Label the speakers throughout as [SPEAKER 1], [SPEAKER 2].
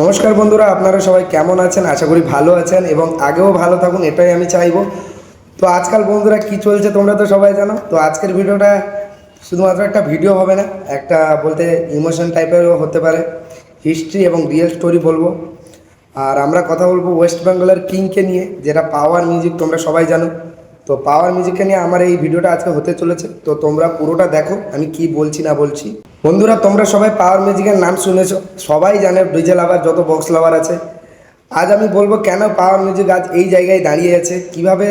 [SPEAKER 1] নমস্কার বন্ধুরা, আপনারা সবাই কেমন আছেন? আশা করি ভালো আছেন এবং আগেও ভালো থাকুন, এটাই আমি চাইবো। তো আজকাল বন্ধুরা কি চলছে তোমরা তো সবাই জানো। তো আজকের ভিডিওটা শুধুমাত্র একটা ভিডিও হবে না, একটা বলতে ইমোশন টাইপেরও হতে পারে। হিস্ট্রি এবং রিয়েল স্টোরি বলবো। আর আমরা কথা বলবো ওয়েস্ট বেঙ্গলের কিংকে নিয়ে, যেটা পাওয়ার মিউজিক, তোমরা সবাই জানো। তো পাওয়ার মিউজিককে নিয়ে আমার এই ভিডিওটা আজকে হতে চলেছে। তো তোমরা পুরোটা দেখো আমি কি বলছি না বলছি। বন্ধুরা, তোমরা সবাই পাওয়ার মিউজিকের নাম শুনেছো, সবাই জানে ডিজে লাভার, যত বক্স লাভার আছে। আজ আমি বলবো কেন পাওয়ার মিউজিক আজ এই জায়গায় দাঁড়িয়ে আছে, কিভাবে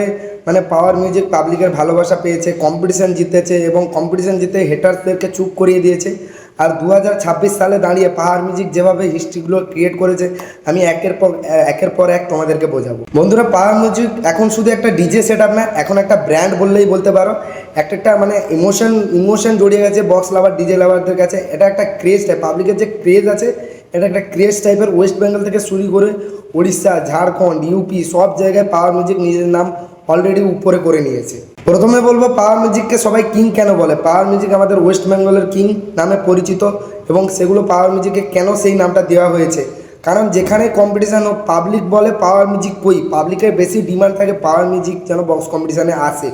[SPEAKER 1] মানে পাওয়ার মিউজিক পাবলিকের ভালোবাসা পেয়েছে, কম্পিটিশান জিতেছে এবং কম্পিটিশান জিতে হেটার্সদেরকে চুপ করিয়ে দিয়েছে। আর 2026 সালে দাঁড়িয়ে পাওয়ার মিউজিক যেভাবে হিস্ট্রিগুলো ক্রিয়েট করেছে, আমি একের পর এক তোমাদেরকে বোঝাবো। বন্ধুরা, পাওয়ার মিউজিক এখন শুধু একটা ডিজে সেট আপ না, এখন একটা ব্র্যান্ড বললেই বলতে পারো। একটা মানে ইমোশন জড়িয়ে গেছে বক্স লাভার, ডিজে লাভারদের কাছে। এটা একটা ক্রেজ টাইপ, পাবলিকের যে ক্রেজ আছে, এটা একটা ক্রেজ টাইপের। ওয়েস্ট বেঙ্গল থেকে শুরু করে উড়িষ্যা, ঝাড়খণ্ড, ইউপি সব জায়গায় পাওয়ার মিউজিক নিজের নাম অলরেডি উপরে করে নিয়েছে। প্রথমে বলবো পাওয়ার মিউজিককে সবাই কিং কেন বলে। পাওয়ার মিউজিক আমাদের ওয়েস্ট বেঙ্গলের কিং নামে পরিচিত এবং সেগুলো পাওয়ার মিউজিকে কেন সেই নামটা দেওয়া হয়েছে, কারণ যেখানে কম্পিটিশান হোক পাবলিক বলে পাওয়ার মিউজিক কই, পাবলিকের বেশি ডিমান্ড থাকে পাওয়ার মিউজিক যেন বক্স কম্পিটিশানে আসে।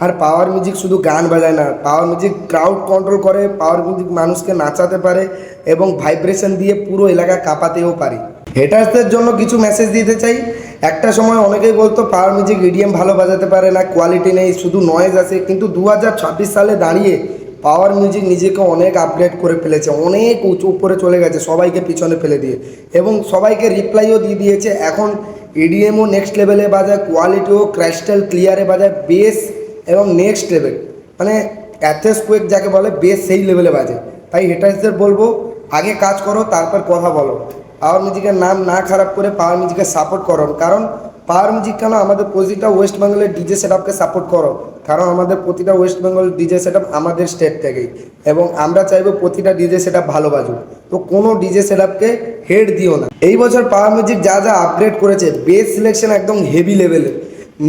[SPEAKER 1] আর পাওয়ার মিউজিক শুধু গান বাজায় না, পাওয়ার মিউজিক ক্রাউড কন্ট্রোল করে, পাওয়ার মিউজিক মানুষকে নাচাতে পারে এবং ভাইব্রেশন দিয়ে পুরো এলাকা কাঁপাতেও পারে। হেটার্সদের জন্য কিছু মেসেজ দিতে চাই। একটা সময় অনেকেই বলতো পাওয়ার মিউজিক ইডিএম ভালো বাজাতে পারে না, কোয়ালিটি নেই, শুধু নয়েজ আসে। কিন্তু 2026 সালে দাঁড়িয়ে পাওয়ার মিউজিক নিজেকে অনেক আপগ্রেড করে ফেলেছে, অনেক উঁচু উপরে চলে গেছে সবাইকে পিছনে ফেলে দিয়ে, এবং সবাইকে রিপ্লাইও দিয়ে দিয়েছে। এখন ইডিএমও নেক্সট লেভেলে বাজায়, কোয়ালিটিও ক্রাইস্টাল ক্লিয়ারে বাজায়, বেস এবং নেক্সট লেভেল মানে অ্যাথেস্কুয়েক যাকে বলে বেস, সেই লেভেলে বাজে। তাই হেটার্সদের বলবো আগে কাজ করো তারপর কথা বলো। পাওয়ার মিউজিকের নাম না খারাপ করে পাওয়ার মিউজিকে সাপোর্ট করো, কারণ পাওয়ার মিউজিক কেন আমাদের প্রতিটা ওয়েস্ট বেঙ্গলের ডিজে সেট আপকে সাপোর্ট করো, কারণ আমাদের প্রতিটা West Bengal DJ set up আমাদের স্টেট থেকেই, এবং আমরা চাইবো প্রতিটা ডিজে সেট আপ ভালো বাজুক। তো কোনো ডিজে সেট আপকে হেড দিও না। এই বছর পাওয়ার মিউজিক যা যা আপগ্রেড করেছে, বেস সিলেকশন একদম হেভি লেভেলে,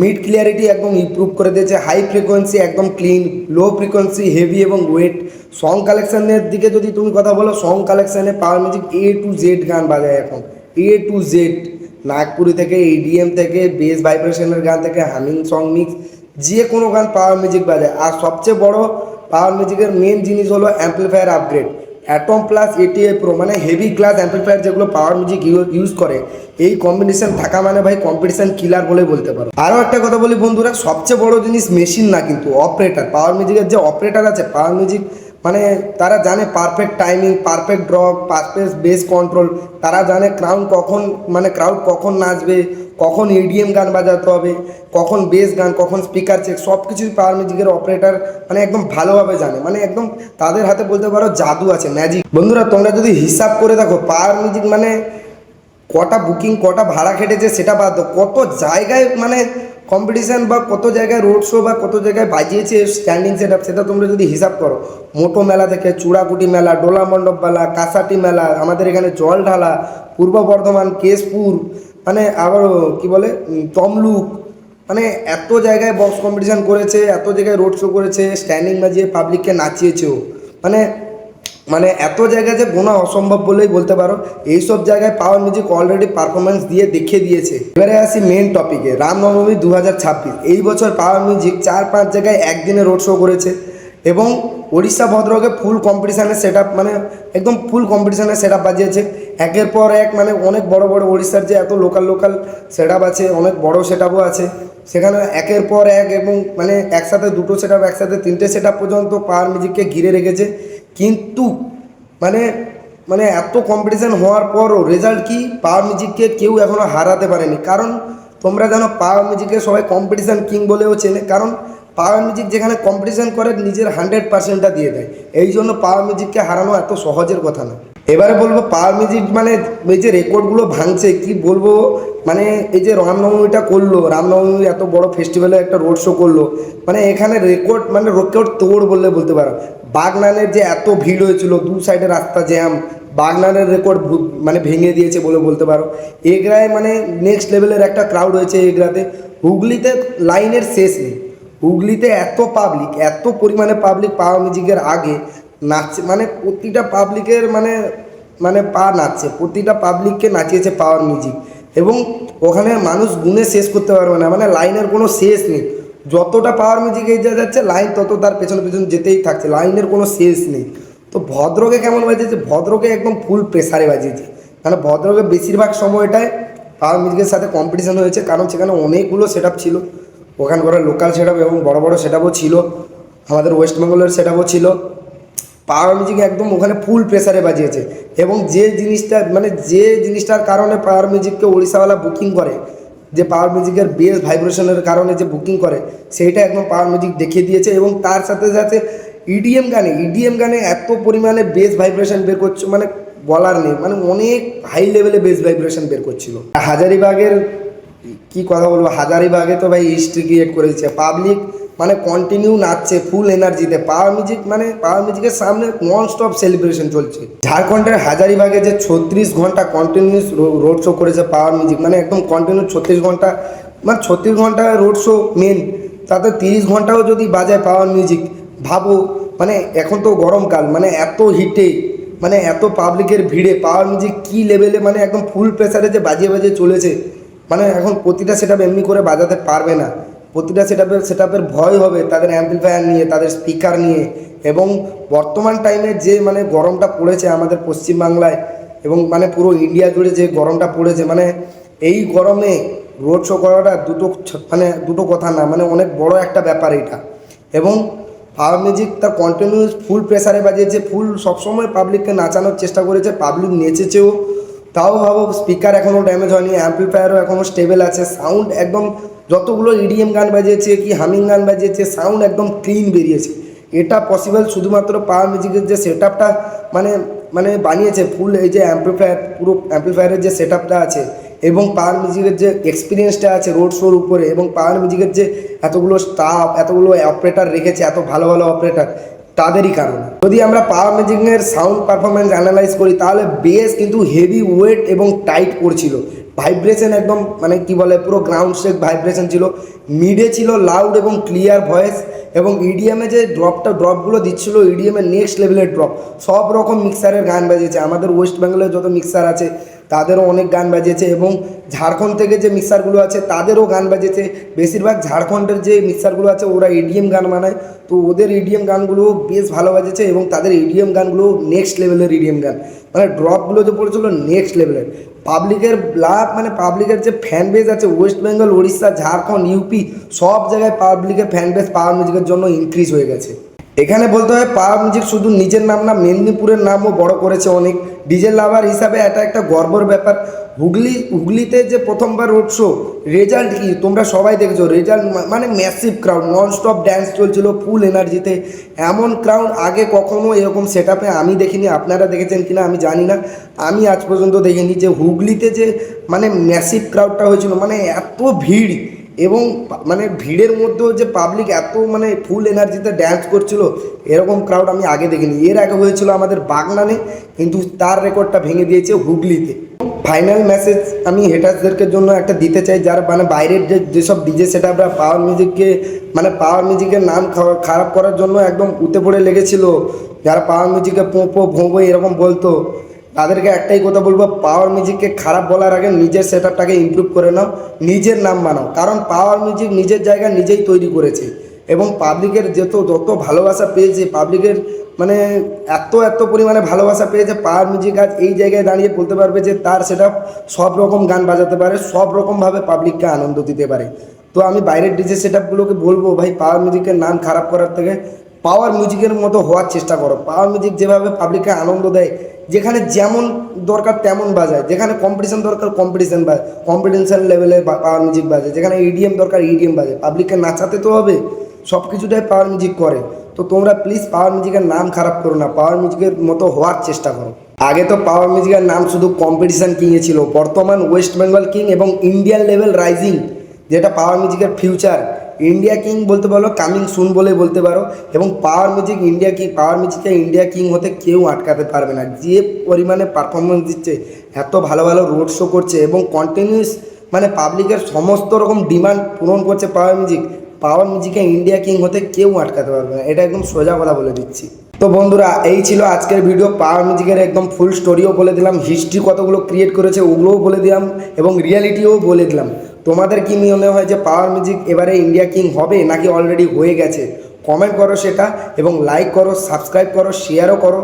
[SPEAKER 1] মিড ক্লিয়ারিটি একদম ইমপ্রুভ করে দিয়েছে, হাই ফ্রিকোয়েন্সি একদম ক্লিন, লো ফ্রিকোয়েন্সি হেভি এবং ওয়েট। সং কালেকশানের দিকে যদি তুমি কথা বলো, সং কালেকশানে power music A to Z গান বাজায় এখন, A to Z। নাগপুরি থেকে EDM থেকে বেস ভাইব্রেশনের গান থেকে হামিং সং মিক্স, যে কোনো গান পাওয়ার মিউজিক বাজায়। আর সবচেয়ে বড় পাওয়ার মিউজিকের মেন জিনিস হলো amplifier upgrade. Atom plus ATI pro মানে হেভি ক্লাস অ্যাম্পলিফায়ার যেগুলো পাওয়ার মিউজিক ইউজ করে, এই কম্বিনেশন থাকা মানে ভাই কম্পিটিশন কিলার বলে বলতে পারো। আরও একটা কথা বলি বন্ধুরা, সবচেয়ে বড় জিনিস মেশিন না কিন্তু অপারেটার। পাওয়ার মিউজিকের যে অপারেটার আছে, পাওয়ার মিউজিক মানে তারা জানে perfect timing, perfect drop, perfect base control. তারা জানে ক্রাউড কখন নাচবে, কখন EDM গান বাজাতে হবে, কখন বেস গান, কখন স্পিকার চেক, সব কিছুই পাওয়ার মিউজিকের অপারেটার মানে একদম ভালোভাবে জানে। মানে একদম তাদের হাতে বলতে পারো জাদু আছে, ম্যাজিক। বন্ধুরা, তোমরা যদি হিসাব করে দেখো পাওয়ার মিউজিক মানে কটা বুকিং, কটা ভাড়া খেটেছে সেটা বাদ দাও, কত জায়গায় মানে কম্পিটিশান বা কত জায়গায় রোড শো বা কত জায়গায় বাজিয়েছে স্ট্যান্ডিং সেট আপ, সেটা তোমরা যদি হিসাব করো। মোটো মেলা থেকে চূড়াকুটি মেলা, ডোলা মণ্ডপ মেলা, কাসাটি মেলা, আমাদের এখানে জল ঢালা, পূর্ব বর্ধমান, কেশপুর, মানে আবারও কি বলে তমলুক, মানে এত জায়গায় বক্স কম্পিটিশান করেছে, এত জায়গায় রোড শো করেছে, স্ট্যান্ডিং বাজিয়ে পাবলিককে নাচিয়েছেও। মানে মানে এত জায়গায় যে গোনা অসম্ভব বলেই বলতে পারো। এইসব জায়গায় পাওয়ার মিউজিক অলরেডি পারফরমেন্স দিয়ে দেখিয়ে দিয়েছে। এবারে আসি মেন টপিকে, রামনবমী 2026। এই বছর পাওয়ার মিউজিক 4-5 জায়গায় একদিনে রোড শো করেছে এবং উড়িষ্যা ভদ্রকে ফুল কম্পিটিশানের সেট আপ মানে একদম ফুল কম্পিটিশানের সেট আপ বাজিয়েছে। একের পর এক মানে অনেক বড় বড় উড়িষ্যার যে এত লোকাল সেট আপ আছে, অনেক বড় সেট আপও আছে, সেখানে একের পর এক এবং মানে একসাথে দুটো সেট আপ, একসাথে তিনটে সেট আপ পর্যন্ত পাওয়ার মিউজিককে ঘিরে রেখেছে। কিন্তু মানে মানে এত কম্পিটিশান হওয়ার পরও রেজাল্ট কি, পাওয়ার মিউজিককে কেউ এখনও হারাতে পারেনি। কারণ তোমরা জানো পাওয়ার মিউজিককে সবাই কম্পিটিশান কিং বলেও চেনে, কারণ পাওয়ার মিউজিক যেখানে কম্পিটিশান করে নিজের 100%টা দিয়ে দেয়। এই জন্য পাওয়ার মিউজিককে হারানো এত সহজের কথা না। এবারে বলবো পাওয়ার মিউজিক মানে এই যে রেকর্ডগুলো ভাঙছে, কি বলবো, মানে এই যে রামনবমীটা করলো, রামনবমী এত বড় ফেস্টিভ্যালে একটা রোড শো করলো, মানে এখানে রেকর্ড তোড় বললে বলতে পারো। বাগনানের যে এত ভিড় হয়েছিল, দু সাইডে রাস্তা জ্যাম, বাগনানের রেকর্ড মানে ভেঙে দিয়েছে বলে বলতে পারো। এগরায় মানে নেক্সট লেভেলের একটা ক্রাউড হয়েছে এগরাতে। হুগলিতে লাইনের শেষ নেই, হুগলিতে এত পাবলিক, এত পরিমাণে পাবলিক পাওয়ার মিউজিকের আগে নাচছে, মানে প্রতিটা পাবলিকের মানে মানে পা নাচছে, প্রতিটা পাবলিককে নাচিয়েছে পাওয়ার মিউজিক। এবং ওখানে মানুষ গুনে শেষ করতে পারবে না, মানে লাইনের কোনো শেষ নেই। যতটা পাওয়ার মিউজিক এগিয়ে যাচ্ছে লাইন তত তার পেছনে পেছনে যেতেই থাকছে, লাইনের কোনো শেষ নেই। তো ভদ্রকে কেমন বাজিয়েছে, ভদ্রকে একদম ফুল প্রেসারে বাজিয়েছে। মানে ভদ্রকে বেশিরভাগ সময়টায় পাওয়ার মিউজিকের সাথে কম্পিটিশন হয়েছে, কারণ সেখানে অনেকগুলো সেট আপ ছিল। ওখানকার লোকাল সেট আপ এবং বড় বড় সেট আপও ছিল, আমাদের ওয়েস্ট বেঙ্গলের সেট আপও ছিল। পাওয়ার মিউজিক একদম ওখানে ফুল প্রেসারে বাজিয়েছে। এবং যে জিনিসটা মানে যে জিনিসটার কারণে পাওয়ার মিউজিককে ওড়িশাওয়ালা বুকিং করে, যে পাওয়ার মিউজিকের বেস ভাইব্রেশনের কারণে যে বুকিং করে, সেইটা একদম পাওয়ার মিউজিক দেখিয়ে দিয়েছে। এবং তার সাথে সাথে ইডিএম গানে এত পরিমাণে বেস ভাইব্রেশন বের করছে, মানে বলার নেই, মানে অনেক হাই লেভেলে বেস ভাইব্রেশন বের করছিল। হাজারিবাগের কি কথা বলবো, হাজারিবাগে তো ভাই হিস্ট্রি ক্রিয়েট করেছে পাবলিক, মানে কন্টিনিউ নাচছে ফুল এনার্জিতে। পাওয়ার মিউজিকের সামনে নন স্টপ সেলিব্রেশন চলছে। ঝাড়খণ্ডের হাজারিবাগে যে 36 ঘন্টা কন্টিনিউস রোড শো করেছে পাওয়ার মিউজিক, মানে একদম কন্টিনিউ 36 ঘন্টা, মানে 36 ঘন্টা রোড শো মেন, তাতে 30 ঘন্টাও যদি বাজায় পাওয়ার মিউজিক, ভাবো। মানে এখন তো গরমকাল, মানে এত হিটে, মানে এত পাবলিকের ভিড়ে পাওয়ার মিউজিক কী লেভেলে, মানে একদম ফুল প্রেসারে যে বাজিয়ে বাজিয়ে চলেছে। মানে এখন প্রতিটা সেট আপ এমনি করে বাজাতে পারবে না, প্রতিটা সেট আপের ভয় হবে তাদের অ্যাম্পলিফায়ার নিয়ে, তাদের স্পিকার নিয়ে। এবং বর্তমান টাইমে যে মানে গরমটা পড়েছে আমাদের পশ্চিমবাংলায় এবং মানে পুরো ইন্ডিয়া জুড়ে যে গরমটা পড়েছে, মানে এই গরমে রোড শো করাটা দুটো কথা না, মানে অনেক বড় একটা ব্যাপার এটা। এবং পাওয়ার মিউজিক তার কন্টিনিউস ফুল প্রেসারে বাজিয়েছে, ফুল সবসময় পাবলিককে নাচানোর চেষ্টা করেছে, পাবলিক নেচেছেও। তাও ভাবো স্পিকার এখনও ড্যামেজ হয়নি, অ্যাম্পলিফায়ারও এখনও স্টেবল আছে, সাউন্ড একদম, যতগুলো ইডিএম গান বাজিয়েছে কি হামিং গান বাজিয়েছে, সাউন্ড একদম ক্লিন বেরিয়েছে। এটা পসিবল শুধুমাত্র পাওয়ার মিউজিকের যে সেট আপটা মানে মানে বানিয়েছে ফুল, এই যে অ্যাম্পলিফায়ার, পুরো অ্যাম্পলিফায়ারের যে সেট আপটা আছে এবং পাওয়ার মিউজিকের যে এক্সপিরিয়েন্সটা আছে রোড শোর উপরে, এবং পাওয়ার মিউজিকের যে এতগুলো স্টাফ, এতগুলো অপারেটার রেখেছে, এত ভালো ভালো অপারেটার, তাদেরই কারণে। যদি আমরা পাওয়ার মিউজিকের সাউন্ড পারফরমেন্স অ্যানালাইজ করি, তাহলে বেস কিন্তু হেভি ওয়েট এবং টাইট করছিল, ভাইব্রেশন একদম মানে কি বলে পুরো গ্রাউন্ড স্টেক ভাইব্রেশন ছিল, মিডে ছিল লাউড এবং ক্লিয়ার ভয়েস, এবং ইডিএমে যে ড্রপগুলো দিচ্ছিল, ইডিএমের নেক্সট লেভেলের ড্রপ। সব রকম মিক্সারের গান বাজিয়েছে, আমাদের ওয়েস্ট বেঙ্গলের যত মিক্সার আছে তাদেরও অনেক গান বাজিয়েছে, এবং ঝাড়খণ্ড থেকে যে মিক্সারগুলো আছে তাদেরও গান বাজিয়েছে। বেশিরভাগ ঝাড়খণ্ডের যে মিক্সারগুলো আছে ওরা ইডিএম গান বানায়, তো ওদের ইডিএম গানগুলো বেশ ভালো বাজেছে, এবং তাদের ইডিএম গানগুলো নেক্সট লেভেলের ইডিএম গান, মানে ড্রপগুলো যে পড়েছিল নেক্সট লেভেলের। পাবলিকের লাভ, মানে পাবলিকের যে ফ্যান বেস আছে ওয়েস্ট বেঙ্গল, উড়িষ্যা, ঝাড়খণ্ড, ইউপি, সব জায়গায় পাবলিকের ফ্যান বেস পাওয়ার মিউজিকের জন্য ইনক্রিজ হয়ে গেছে। এখানে বলতে হয় পাওয়ার মিউজিক শুধু নিজের নাম না, মেদিনীপুরের নামও বড় করেছে অনেক। ডিজে লাভার হিসাবে এটা একটা গর্বর ব্যাপার। হুগলিতে যে প্রথমবার রোড শো, রেজাল্ট কি তোমরা সবাই দেখেছো, রেজাল্ট মানে massive crowd, non stop dance চলছিল ফুল এনার্জিতে। এমন ক্রাউড আগে কখনো এরকম সেট আপে আমি দেখিনি, আপনারা দেখেছেন কিনা আমি জানি না, আমি আজ পর্যন্ত দেখিনি যে হুগলিতে যে মানে ম্যাসিভ ক্রাউডটা হয়েছিল, মানে এত ভিড়, এবং মানে ভিড়ের মধ্যেও যে পাবলিক এত মানে ফুল এনার্জিতে ড্যান্স করছিল, এরকম ক্রাউড আমি আগে দেখিনি। এর আগে হয়েছিল আমাদের বাগনানে, কিন্তু তার রেকর্ডটা ভেঙে দিয়েছে হুগলিতে। ফাইনাল মেসেজ আমি হেটার্সদেরকে জন্য একটা দিতে চাই, যারা মানে বাইরের যেসব ডিজে সেট আপরা পাওয়ার মিউজিককে মানে পাওয়ার মিউজিকের নাম খারাপ করার জন্য একদম উঠে পড়ে লেগেছিল, যারা পাওয়ার মিউজিকে পোঁপো ভোঁবো এরকম বলতো, তাদেরকে একটাই কথা বলবো, পাওয়ার মিউজিককে খারাপ বলার আগে নিজের সেট আপটাকে ইমপ্রুভ করে নাও, নিজের নাম বানাও। কারণ পাওয়ার মিউজিক নিজের জায়গা নিজেই তৈরি করেছে, এবং পাবলিকের যত ভালোবাসা পেয়েছে, পাবলিকের মানে এত পরিমাণে ভালোবাসা পেয়েছে, পাওয়ার মিউজিক আজ এই জায়গায় দাঁড়িয়ে বলতে পারবে যে তার সেট আপ সব রকম গান বাজাতে পারে, সব রকমভাবে পাবলিককে আনন্দ দিতে পারে। তো আমি বাইরের ডিজে সেট আপগুলোকে বলবো, ভাই পাওয়ার মিউজিকের নাম খারাপ করার থেকে পাওয়ার মিউজিকের মতো হওয়ার চেষ্টা করো। পাওয়ার মিউজিক যেভাবে পাবলিককে আনন্দ দেয়, যেখানে যেমন দরকার তেমন বাজায়, যেখানে কম্পিটিশন দরকার কম্পিটিশন লেভেলে পাওয়ার মিউজিক বাজে, যেখানে ইডিএম দরকার ইডিএম বাজে। পাবলিককে নাচাতে তো হবে, সব কিছুটাই পাওয়ার মিউজিক করে। তো তোমরা প্লিজ পাওয়ার মিউজিকের নাম খারাপ করো না, পাওয়ার মিউজিকের মতো হওয়ার চেষ্টা করো। আগে তো পাওয়ার মিউজিকের নাম শুধু কম্পিটিশন কিংয়ে ছিল, বর্তমান ওয়েস্ট বেঙ্গল কিং এবং ইন্ডিয়ান লেভেল রাইজিং, যেটা পাওয়ার মিউজিকের ফিউচার। ইন্ডিয়া কিং বলতে পারো, কামিং সুন বলে বলতে পারো। এবং পাওয়ার মিউজিক পাওয়ার মিউজিককে ইন্ডিয়া কিং হতে কেউ আটকাতে পারবে না। যে পরিমাণে পারফরমেন্স দিচ্ছে, এত ভালো ভালো রোড শো করছে, এবং কন্টিনিউস মানে পাবলিকের সমস্ত রকম ডিমান্ড পূরণ করছে পাওয়ার মিউজিকে ইন্ডিয়া কিং হতে কেউ আটকাতে পারবে না, এটা একদম সোজা কথা বলে দিচ্ছি। তো বন্ধুরা এই ছিল আজকের ভিডিও। পাওয়ার মিউজিকের একদম ফুল স্টোরিও বলে দিলাম, হিস্ট্রি কতগুলো ক্রিয়েট করেছে ওগুলোও বলে দিলাম এবং রিয়ালিটিও বলে দিলাম। তোমাদের কি মনে হয় যে পাওয়ার মিউজিক এবারে ইন্ডিয়া কিং হবে নাকি অলরেডি হয়ে গেছে? কমেন্ট করো সেটা, এবং লাইক করো, সাবস্ক্রাইব করো, শেয়ারও করো।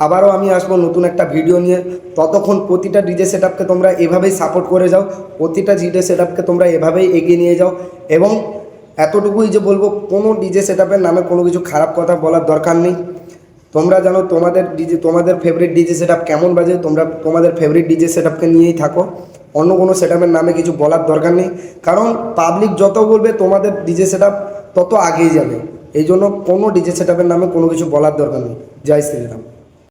[SPEAKER 1] আবারও আমি আসবো নতুন একটা ভিডিও নিয়ে। ততক্ষণ প্রতিটা ডিজে সেটআপকে তোমরা এভাবেই সাপোর্ট করে যাও, প্রতিটা ডিজে সেটআপকে তোমরা এভাবেই এগিয়ে নিয়ে যাও। এবং এতটুকুই যে বলবো, কোনো ডিজে সেটআপের নামে কোনো কিছু খারাপ কথা বলার দরকার নেই। তোমরা জানো তোমাদের ফেভারিট ডিজে সেটআপ কেমন বাজে, তোমরা তোমাদের ফেভারিট ডিজে সেটআপকে নিয়েই থাকো। অন্য কোনো সেটআপের নামে কিছু বলার দরকার নেই, কারণ পাবলিক যত বলবে তোমাদের ডিজে সেটআপ তত আগেই যাবে। এই জন্য কোনো ডিজে সেটআপের নামে কোনো কিছু বলার দরকার নেই। জয় শ্রীরাম।